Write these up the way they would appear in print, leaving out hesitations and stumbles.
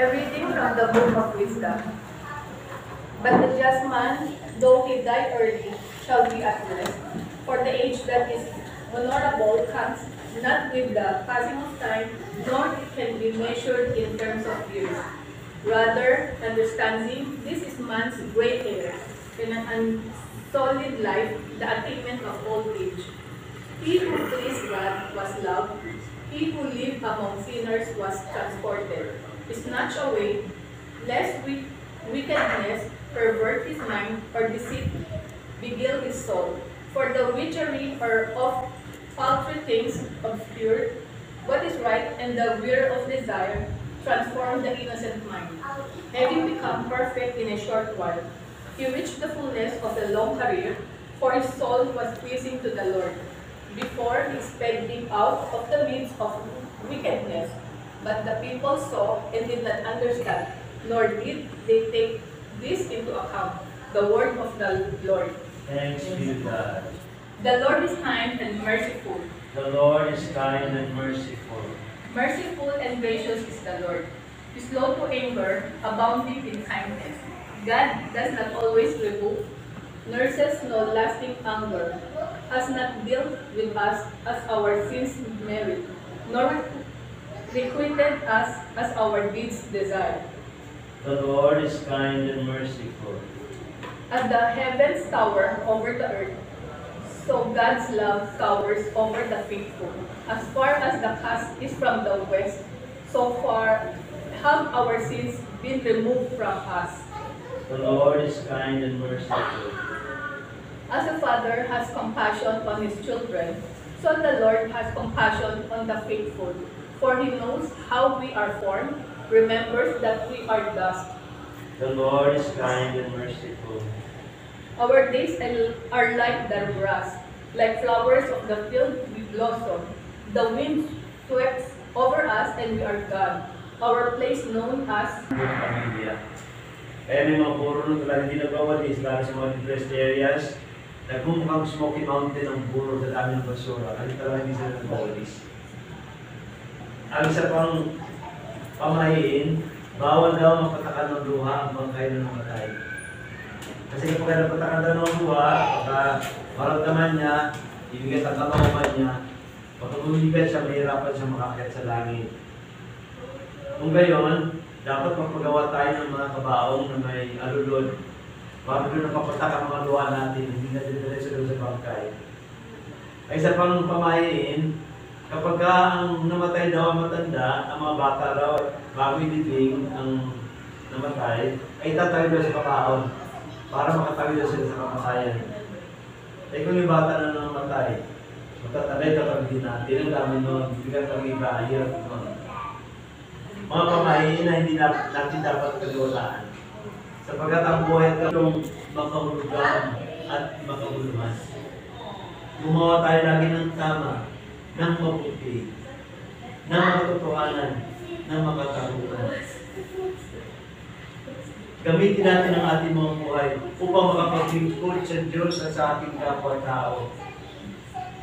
A reading from the Book of Wisdom. But the just man, though he die early, shall be at rest. For the age that is honorable comes not with the passing of time, nor it can be measured in terms of years. Rather, understanding this is man's gray hair, in an unsolid life, the attainment of old age. He who pleased God was loved. He who lived among sinners was transported, snatched away, lest wickedness pervert his mind, or deceit beguile his soul. For the witchery or of paltry things obscured what is right, and the weir of desire transformed the innocent mind. Having become perfect in a short while, he reached the fullness of the long career, for his soul was pleasing to the Lord. Before he sped deep out of the midst of wickedness, but the people saw and did not understand, nor did they take this into account, the word of the Lord. Thanks be to God. The Lord is kind and merciful. The Lord is kind and merciful. Merciful and gracious is the Lord. Slow to anger, abounding in kindness. God does not always rebuke, nurses no lasting anger, has not dealt with us as our sins merit, nor requited us as our deeds desire. The Lord is kind and merciful. As the heavens tower over the earth, so God's love towers over the faithful. As far as the cast is from the west, so far have our sins been removed from us. The Lord is kind and merciful. As a father has compassion on his children, so the Lord has compassion on the faithful. For he knows how we are formed, remembers that we are dust. The Lord is kind and merciful. Our days are like the grass, like flowers of the field we blossom. The wind sweeps over us and we are gone. Our place known as Buong pamilya. Kaya may mga puro na talagang hindi nagwawalis, lalo sa mga depressed areas. Nagmumukhang Smoky Mountain ang puro sa dami ng basura. Kasi talagang hindi sila nagwawalis. Ang isa pang pamahiin, bawal daw mapatakan ng luha ang bangkay na namatay. Kasi kapag napatakan daw ng luha, pagka maramdaman niya, ibigat ang kalooban niya, pagka bumibigat siya, mahirapan siya makakit sa langit. Kung gayon, dapat magpagawa tayo ng mga kabaong na may alulod para doon napapatak ang mga luha natin, hindi na diretso doon sa bangkay. Ay isa pang pamahiin, kapag ang namatay daw ang matanda, ang mga bata daw, bago ilibing ang namatay, ay tatawid daw sa kabaong para makatawid daw sila sa kamatayan. Ay kung yung bata na namatay, matatagay kapag din natin, ang dami nun, bigyan kami iba, hirap nun. Mga pamahiin na hindi natin dapat kaliwalaan. Sapagkat ang buhay itong makahulugan at makahuluhan. Gumawa tayo lagi ng tama, ng mabuti, ng makatotohanan, ng makatarungan. Gamitin natin ang ating mga buhay upang makapaglingkod sa Diyos at sa ating kapwa-tao.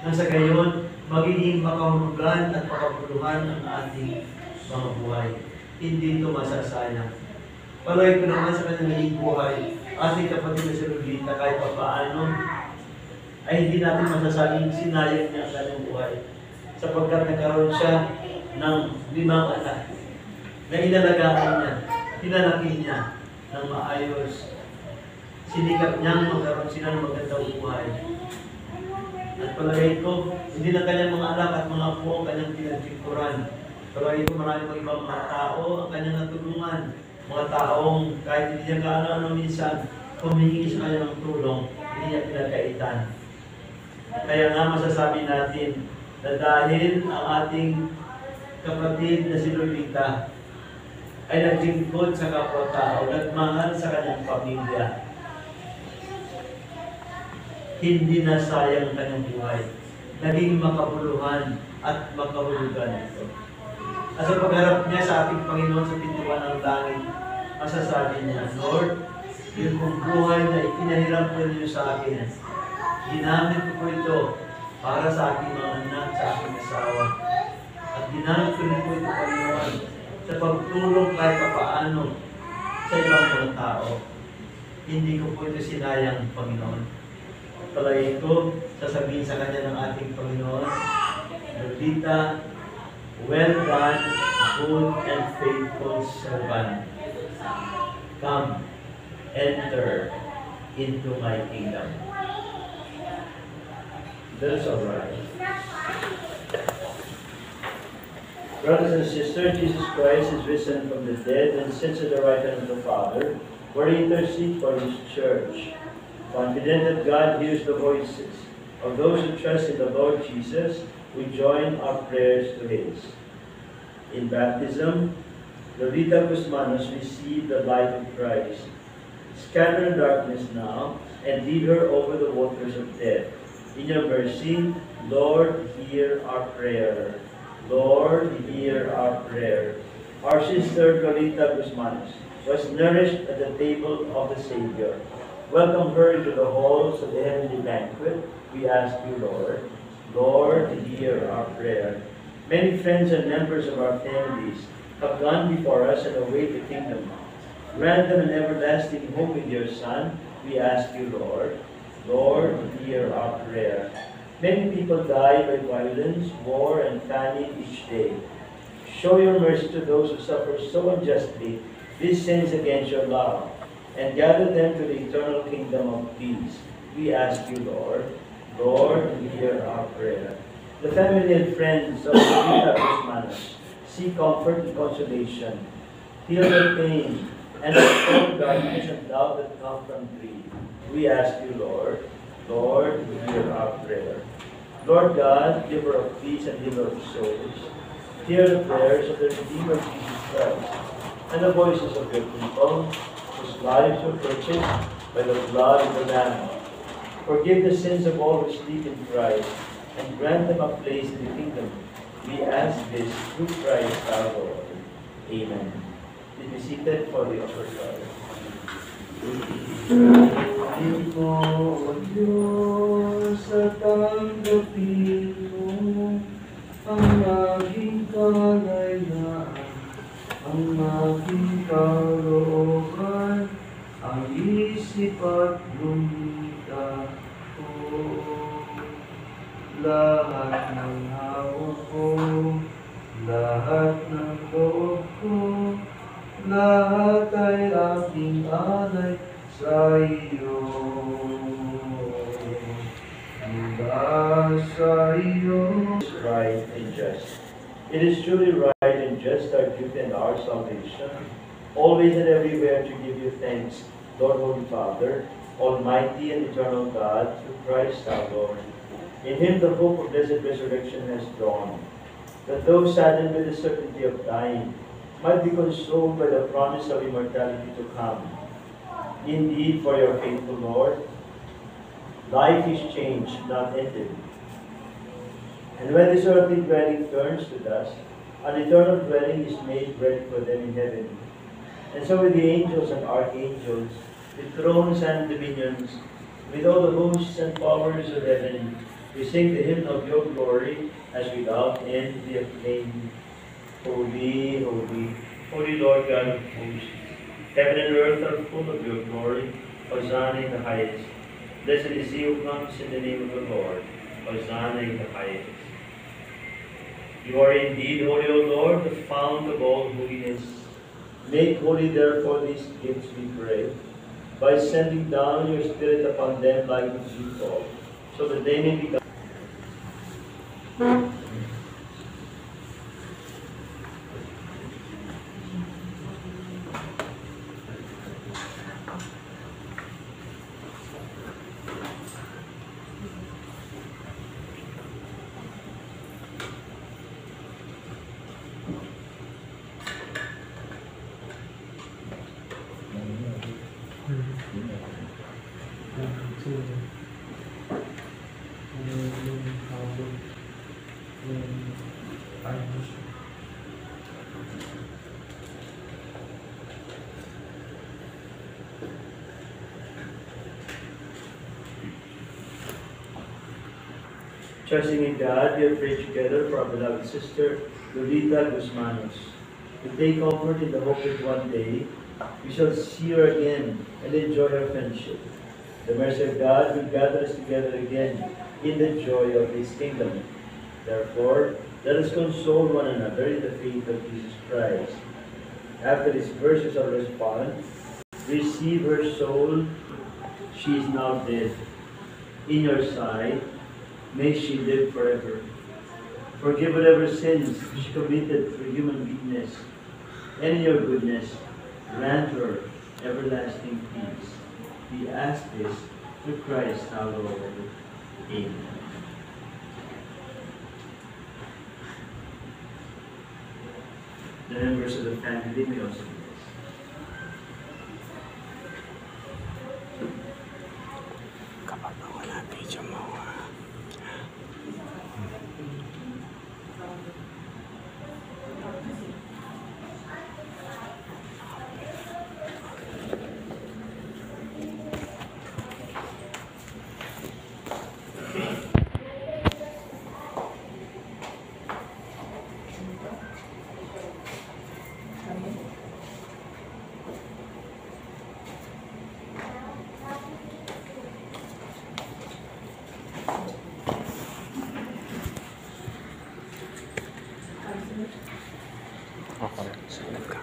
Nang sa gayon, magiging makahulugan at makapuluhan ang ating mga buhay. Hindi ito masasayang. Paloy ko naman sa kanilang buhay, ating kapatid na si Lolita, kahit pa paano, ay hindi natin masasabing sinayang niya ang kanyang buhay. Sapagkat nagkaroon siya ng 5 anak na inalagaan niya, pinalaki niya ng maayos. Sinikap niyang magkaroon sila ng magandang buhay. At palagay ko, hindi na kanyang mga anak at mga apo ang kanyang pinagtikuran. Palagay ko maraming ibang mga tao ang kanyang natulungan. Mga taong kahit hindi niya kaano-ano minsan, humingi sa kanya ng tulong, hindi niya pinagkaitan. Kaya nga masasabi natin na dahil ang ating kapatid na si Lolita ay naglingkod sa kapwa-tao, nagmahal sa kanyang pamilya, hindi na sayang ang kanyang buhay. Naging makabuluhan at makahulugan ito. At sa pagharap niya sa ating Panginoon sa pintuan ng langit, masasabi niya, Lord, yung kong buhay na ipinahiram ko niyo sa akin, ginamit ko po ito para sa aking mga anak, sa aking asawa. At ginamit ko rin po ito, Panginoon, sa pagtulong kahit papaano sa ibang mga tao. Hindi ko po ito sinayang, Panginoon. Palagi ko, sasabihin sa kanya ng ating Panginoon, Lolita, well done, good and faithful servant. Come, enter into my kingdom. That's all right. Brothers and sisters, Jesus Christ is risen from the dead and sits at the right hand of the Father, where he intercedes for his church. Confident that God hears the voices of those who trust in the Lord Jesus, we join our prayers to his. In baptism, Lolita Guzmanos received the light of Christ. Scatter darkness now and lead her over the waters of death. In your mercy, Lord, hear our prayer. Lord, hear our prayer. Our sister Lolita Guzmanos was nourished at the table of the Savior. Welcome her into the halls of the heavenly banquet. We ask you, Lord. Lord, hear our prayer. Many friends and members of our families have gone before us and await the kingdom. Grant them an everlasting hope in your Son. We ask you, Lord. Lord, hear our prayer. Many people die by violence, war, and famine each day. Show your mercy to those who suffer so unjustly these sins against your love, and gather them to the eternal kingdom of peace. We ask you, Lord. Lord, hear our prayer. The family and friends of Lolita Guzmanos seek comfort and consolation. Heal their pain and restore darkness and doubt that come from grief. We ask you, Lord. Lord, hear our prayer. Lord God, giver of peace and healer of souls, hear the prayers of the Redeemer Jesus Christ and the voices of your people, whose lives were purchased by the blood of the Lamb. Forgive the sins of all who sleep in Christ, and grant them a place in the kingdom. We ask this through Christ our Lord. Amen. Please be seated for the offertory. Amin mo, O Diyos, at tanggapin mo ang aking kalayaan, ang aking kalooban, ang isip at lumita ko. Lahat ng hawak ko, lahat ng loob ko, lahat ay aking alay sa iyo. Mula sa iyo. Right and just. It is truly right and just, our duty and our salvation, always and everywhere to give you thanks, Lord, Holy Father, Almighty and eternal God, through Christ our Lord. In him the hope of blessed resurrection has dawned, that those saddened with the certainty of dying might be consoled by the promise of immortality to come. Indeed, for your faithful Lord, life is changed, not ended. And when this earthly dwelling turns to dust, an eternal dwelling is made ready for them in heaven. And so with the angels and archangels, with thrones and dominions, with all the hosts and powers of heaven, we sing the hymn of your glory as without end we acclaim. Holy, holy, holy Lord God of hosts, heaven and earth are full of your glory. Hosanna in the highest. Blessed is he who comes in the name of the Lord. Hosanna in the highest. You are indeed holy, O Lord, the fount of all holiness. Make holy therefore these gifts, we pray, by sending down your Spirit upon them like the dew, so that they may become Trusting in God, we have prayed together for our beloved sister, Lolita Guzmanos. to take comfort in the hope that one day we shall see her again and enjoy her friendship. The mercy of God will gather us together again in the joy of His kingdom. Therefore, let us console one another in the faith of Jesus Christ. After this verse we shall respond, receive her soul, she is now dead. In your sight, may she live forever. Forgive whatever sins she committed through human weakness, and in your goodness, grant her everlasting peace. We ask this through Christ our Lord. Amen. The members of the family may also be Kapag wala video mo, okay, sunod ka.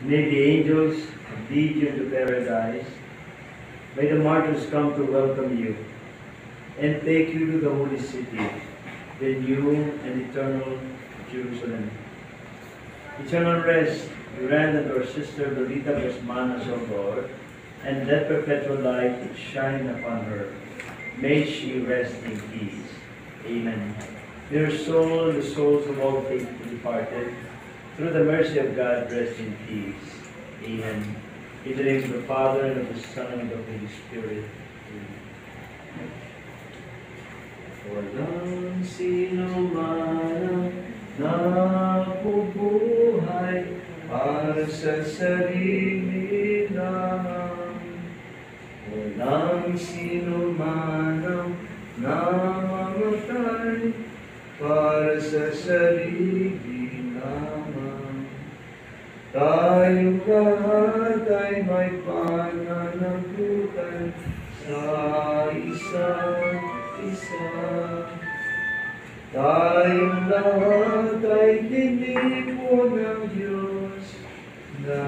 May the angels lead you into paradise. May the martyrs come to welcome you and take you to the holy city, the new and eternal Jerusalem. Eternal rest grant unto our sister Lolita Guzman Azogor, and let perpetual light shine upon her. May she rest in peace. Amen. May her soul and the souls of all faithful departed, through the mercy of God, rest in peace. Amen. In the name of the Father, and of the Son, and of the Holy Spirit. Amen. Walang sino man ang nabubuhay para sa sarili lang. Walang sino man ang namamatay para sa sarili lamang. Tayong lahat ay may pananagutan sa isa't isa. Tayong lahat ay tinipo ng Diyos na